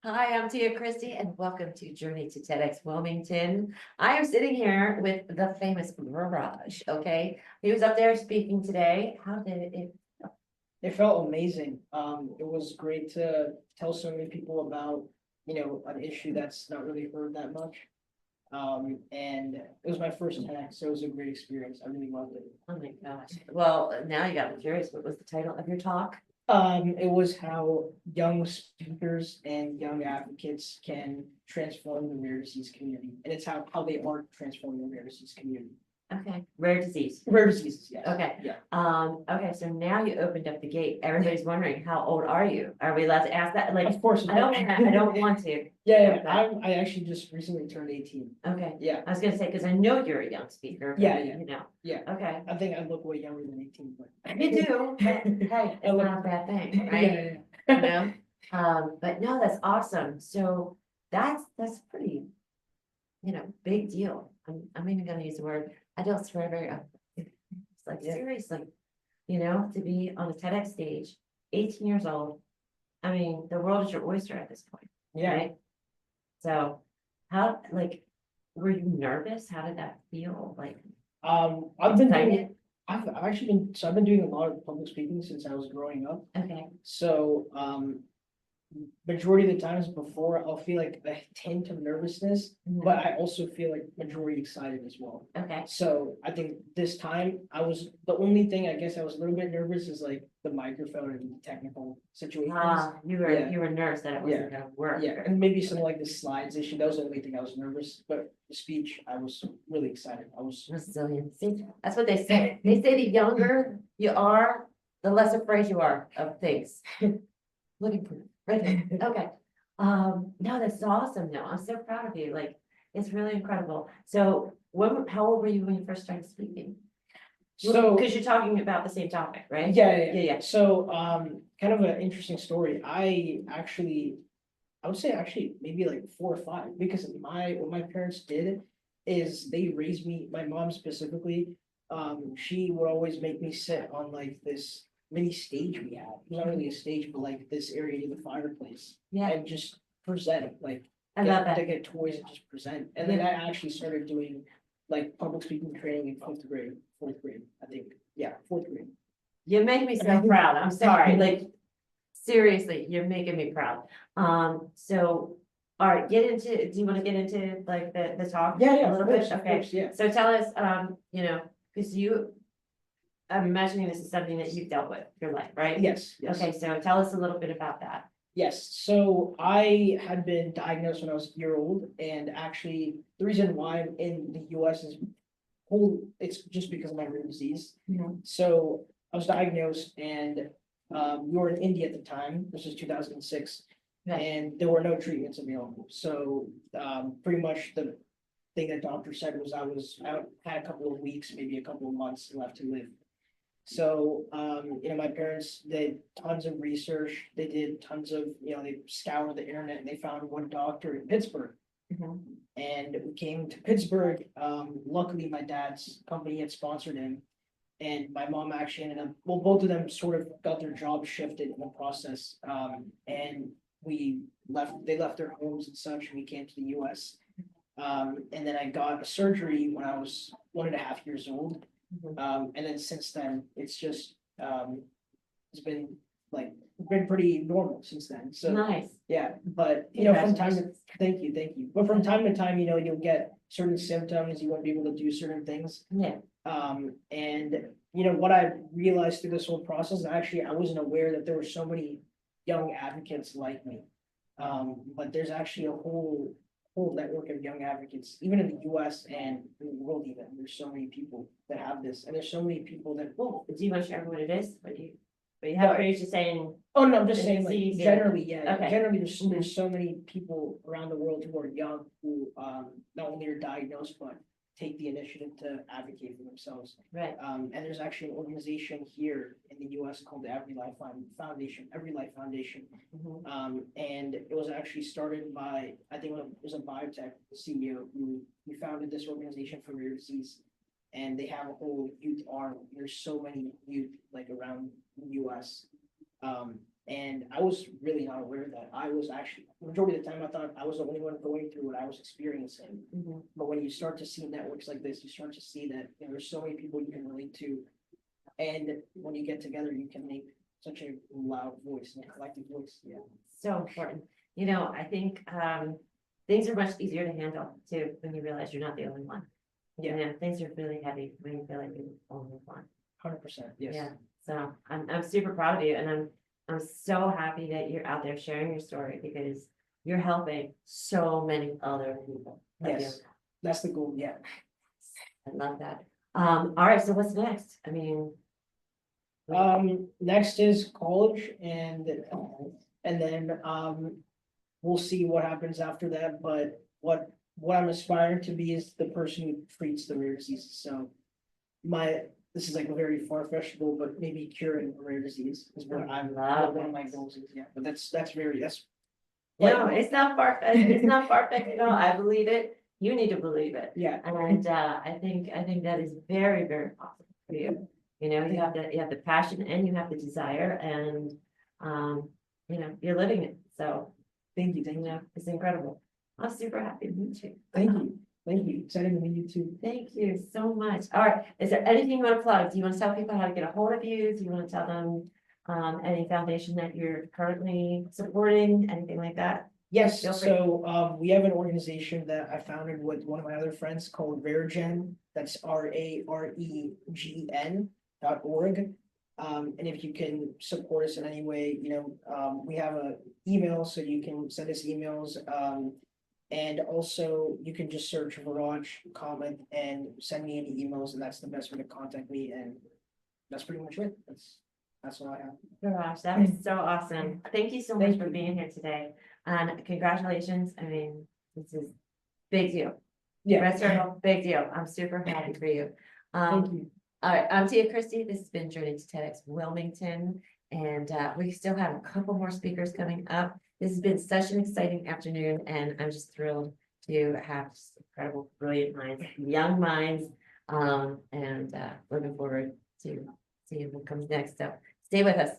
Hi, I'm Cristy, and welcome to Journey to TEDx Wilmington. I am sitting here with the famous Viraj, okay? He was up there speaking today. How did it? It felt amazing. It was great to tell so many people about, an issue that's not really heard that much. And it was my first TEDx, so it was a great experience. I really loved it. Oh my gosh. Well, now you got me curious. What was the title of your talk? It was how young speakers and young advocates can transform the rare disease community, and it's how they are transforming the rare disease community. Okay, rare disease. Rare diseases, yes. Okay. Yeah. Okay, so now you opened up the gate. Everybody's wondering, how old are you? Are we allowed to ask that? Like, Of course. I don't want to. Yeah, but- I actually just recently turned 18. Okay, Yeah, I was gonna say, because I know you're a young speaker. but, Yeah. You know, yeah. okay. I think I look way younger than 18, but. You do, but hey, it's not a bad thing, right? Yeah. You know, but no, that's awesome. So that's pretty, big deal. I'm even gonna use the word, I don't swear very often. It's like, Yeah. seriously, to be on the TEDx stage, 18 years old. I mean, the world is your oyster at this point, Yeah, right? So how, were you nervous? How did that feel? Like, I've been doing, excited? I've actually been, so I've been doing a lot of public speaking since I was growing up. Okay, So, majority of the times before, I'll feel like a hint of nervousness, but I also feel like majority excited as well. okay. So I think this time the only thing I guess I was a little bit nervous is like the microphone and the technical situations. Yeah. You were nervous that it wasn't gonna work. Yeah, and maybe some like the slides issue, that was the only thing I was nervous, but the speech, I was really excited. I was. Resiliency, that's what they say. They say the younger you are, the less afraid you are of things. Looking for, right there. Okay. No, that's awesome. No, I'm so proud of you. Like, it's really incredible. So how old were you when you first started speaking? So, Because you're talking about the same topic, right? yeah. So, kind of an interesting story. I would say actually maybe like 4 or 5, because what my parents did is they raised me, my mom specifically, she would always make me sit on like this mini stage we had. It was not really a stage, but like this area near the fireplace. Yeah. And just present, like I love to that. get toys and just present. And then I actually started doing like public speaking training in 4th grade, I think. Yeah, 4th grade. You make me so proud. I'm sorry. Like, seriously, you're making me proud. So, all right, do you want to get into like the talk? Yeah, A little of bit? course, of Okay. course, yeah. So tell us, because I'm imagining this is something that you've dealt with your life, right? Yes. Okay, so tell us a little bit about that. Yes, so I had been diagnosed when I was a year old, and actually the reason why I'm in the US is it's just because of my rare disease. So I was diagnosed, and we were in India at the time. This was 2006, Right. and there were no treatments available. So pretty much the thing that doctor said was I had a couple of weeks, maybe a couple of months left to live. So, my parents did tons of research. They did tons of, they scoured the internet and they found one doctor in Pittsburgh. And we came to Pittsburgh. Luckily, my dad's company had sponsored him. And my mom actually ended up, well, both of them sort of got their jobs shifted in the process. And they left their homes and such, and we came to the US. And then I got a surgery when I was 1.5 years old. And then since then, it's just, it's been pretty normal since then, so, Nice. yeah, but, from time to, thank you, but from time to time, you'll get certain symptoms, you won't be able to do certain things. Yeah. And, what I realized through this whole process, actually, I wasn't aware that there were so many young advocates like me. But there's actually a whole network of young advocates, even in the US and in the world even. There's so many people that have this, and there's so many people that. Well, do you want to share what it is? But you have, or you're just saying, Oh, no, I'm just the saying, like, disease, generally, yeah, Okay. generally, there's so many people around the world who are young, who, not only are diagnosed, but take the initiative to advocate for themselves. right, And there's actually an organization here in the US called the Every Life Foundation. And it was actually started by, I think it was a biotech CEO who founded this organization for rare disease. And they have a whole youth arm. There's so many youth like around the US. And I was really not aware that I was actually, majority of the time, I thought I was the only one going through what I was experiencing. Mhm. But when you start to see networks like this, you start to see that there's so many people you can relate to. And when you get together, you can make such a loud voice and a collective voice, yeah. So important. You know, I think things are much easier to handle too, when you realize you're not the only one. You Yeah. know, things are really heavy when you feel like you're the only one. 100%, yes. Yeah, so I'm super proud of you, and I'm so happy that you're out there sharing your story, because you're helping so many other people. Yes, that's the goal, yeah. I love that. All right, so what's next? I mean. Next is college and then, we'll see what happens after that, but what I'm aspiring to be is the person who treats the rare diseases, so. This is like a very far-fetched goal, but maybe curing a rare disease is what I'm, Love one of my it. goals is, yeah, but that's very, that's. No, it's not far-fetched, it's not far-fetched at all. I believe it. You need to believe it. Yeah, And I think that is very, very possible for you. You know, you have the passion and you have the desire, and you know, you're living it. So, thank you you, know, it's incredible. I'm super happy to meet you. thank you, excited to meet you too. Thank you so much. All right, is there anything you want to plug? Do you want to tell people how to get a hold of you? Do you want to tell them any foundation that you're currently supporting, anything like that? Yes, Feel free. so we have an organization that I founded with one of my other friends called Viraj. That's RAREGN.org. And if you can support us in any way, we have a email, so you can send us emails. And also you can just search Viraj, Kamath, and send me any emails, and that's the best way to contact me. And that's pretty much it. That's all I have. Viraj, that is so awesome. Thank you so much Thank for you. being here today. And congratulations. I mean, this is big deal. Yeah, Red Circle, big deal. I'm super happy for you. thank you. All right, I'm Tia Cristy. This has been Journey to TEDx Wilmington, and we still have a couple more speakers coming up. This has been such an exciting afternoon, and I'm just thrilled to have just incredible, brilliant minds, young minds, and looking forward to seeing what comes next. So stay with us.